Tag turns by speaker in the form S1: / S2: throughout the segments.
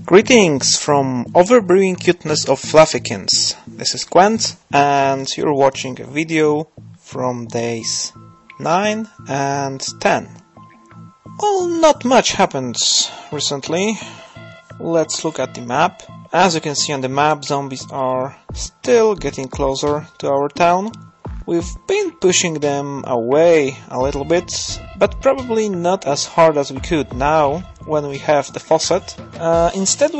S1: Greetings from Overbrewing Cuteness of Fluffykins. This is Quent, and you're watching a video from days 9 and 10. Well, not much happened recently. Let's look at the map. As you can see on the map, zombies are still getting closer to our town. We've been pushing them away a little bit, but probably not as hard as we could now when we have the faucet. Instead,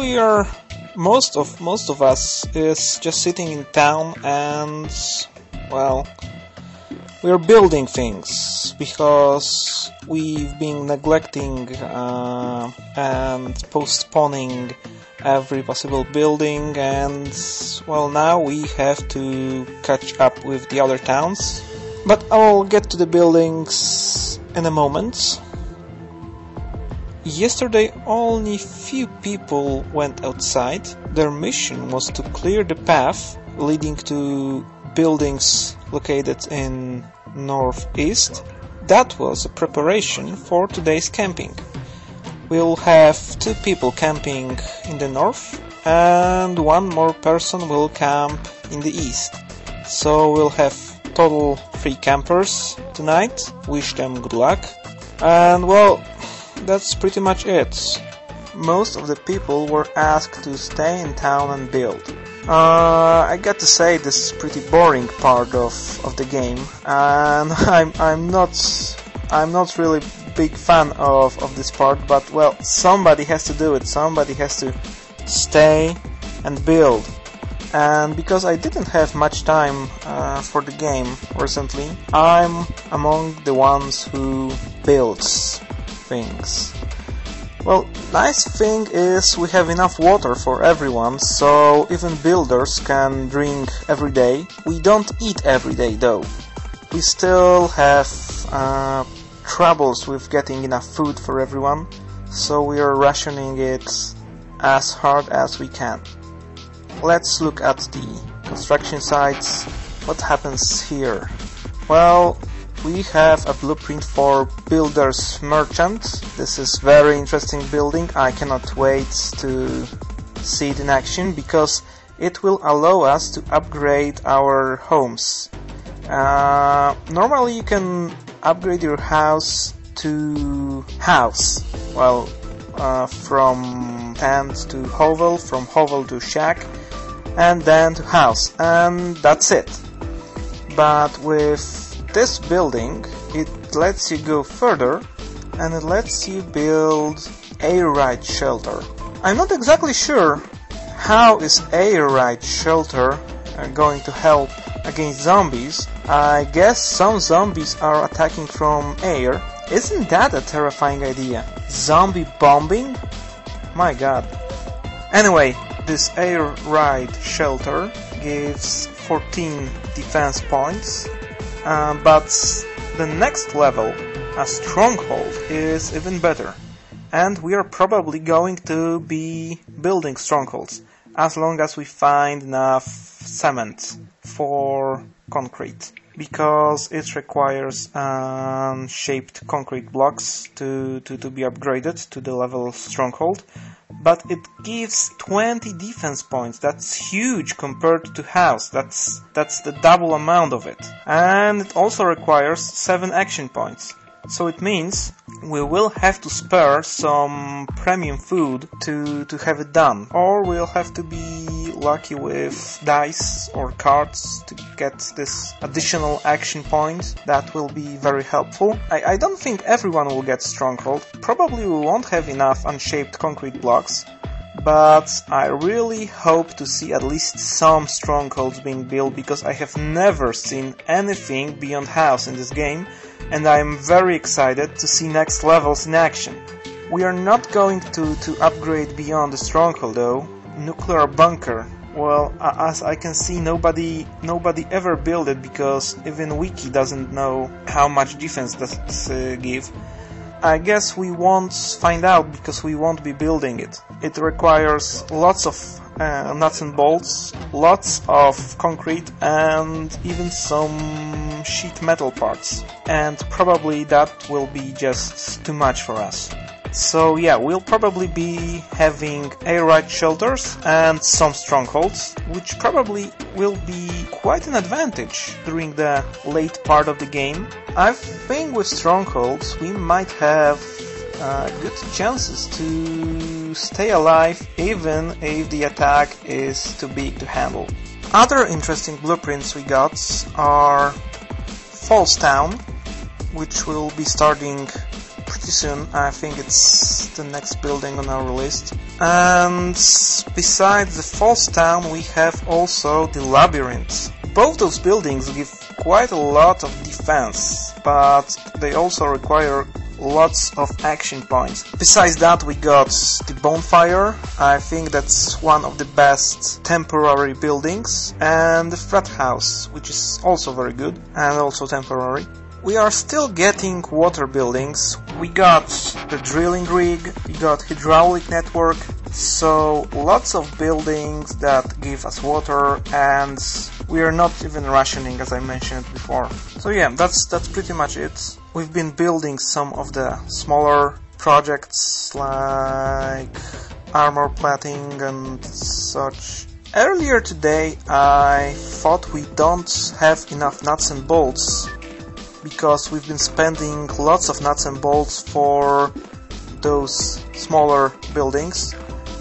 S1: most of us is just sitting in town and, well, we're building things because we've been neglecting and postponing every possible building, and well, now we have to catch up with the other towns. But I'll get to the buildings in a moment. Yesterday only few people went outside. Their mission was to clear the path leading to buildings located in northeast. That was a preparation for today's camping. We'll have 2 people camping in the north and 1 more person will camp in the east. So we'll have total 3 campers tonight. Wish them good luck. And well, that's pretty much it. Most of the people were asked to stay in town and build. I got to say, this is pretty boring part of the game, and I'm not really big fan of this part, but well, somebody has to do it. Somebody has to stay and build. And because I didn't have much time for the game recently, I'm among the ones who builds things. Well, nice thing is we have enough water for everyone, so even builders can drink every day. We don't eat every day though. We still have troubles with getting enough food for everyone, so we are rationing it as hard as we can. Let's look at the construction sites. What happens here? Well, we have a blueprint for Builder's Merchant. This is very interesting building. I cannot wait to see it in action because it will allow us to upgrade our homes. Normally you can upgrade your house to house. Well, from tent to hovel, from hovel to shack, and then to house, and that's it. But with this building, it lets you go further, and it lets you build air raid shelter. I'm not exactly sure how is air raid shelter going to help against zombies. I guess some zombies are attacking from air. Isn't that a terrifying idea? Zombie bombing? My god. Anyway, this air raid shelter gives 14 defense points, but the next level, a stronghold, is even better. And we are probably going to be building strongholds as long as we find enough cement for concrete, because it requires shaped concrete blocks to be upgraded to the level of stronghold. But it gives 20 defense points. That's huge compared to house. That's the double amount of it. And it also requires 7 action points. So it means we will have to spare some premium food to have it done. Or we'll have to be lucky with dice or cards to get this additional action point. That will be very helpful. I don't think everyone will get stronghold. Probably we won't have enough unshaped concrete blocks. But I really hope to see at least some strongholds being built, because I have never seen anything beyond house in this game, and I am very excited to see next levels in action. We are not going to upgrade beyond the stronghold though. Nuclear bunker. Well, as I can see, nobody ever built it, because even Wiki doesn't know how much defense does it give. I guess we won't find out because we won't be building it. It requires lots of nuts and bolts, lots of concrete, and even some sheet metal parts. And probably that will be just too much for us. So yeah, we'll probably be having air raid shelters and some strongholds, which probably will be quite an advantage during the late part of the game. I think with strongholds we might have good chances to stay alive even if the attack is too big to handle. Other interesting blueprints we got are Falls Town, which will be starting pretty soon. I think it's the next building on our list. And besides the Falls Town we have also the Labyrinth. Both those buildings give quite a lot of defense, but they also require lots of action points. Besides that we got the Bonfire. I think that's one of the best temporary buildings, and the Frat House, which is also very good and also temporary. We are still getting water buildings. We got the drilling rig, we got hydraulic network, so lots of buildings that give us water, and we are not even rationing, as I mentioned before. So yeah, that's pretty much it. We've been building some of the smaller projects like armor plating and such. Earlier today I thought we don't have enough nuts and bolts, because we've been spending lots of nuts and bolts for those smaller buildings,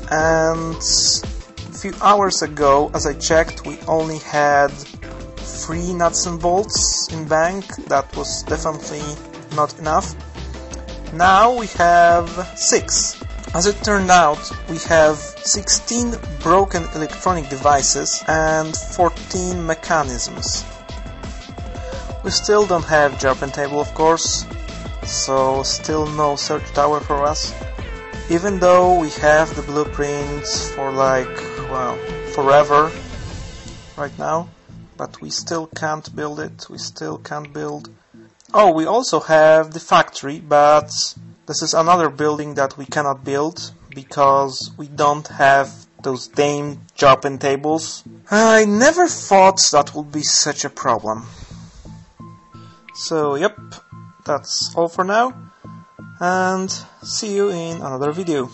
S1: and a few hours ago, as I checked, we only had 3 nuts and bolts in bank. That was definitely not enough. Now we have 6. As it turned out, we have 16 broken electronic devices and 14 mechanisms. We still don't have Jarpen Table, of course, so still no search tower for us. Even though we have the blueprints for like, well, forever right now, but we still can't build it, we still can't build. Oh, we also have the factory, but this is another building that we cannot build because we don't have those damn Jarpen tables. I never thought that would be such a problem. So yep, that's all for now, and see you in another video.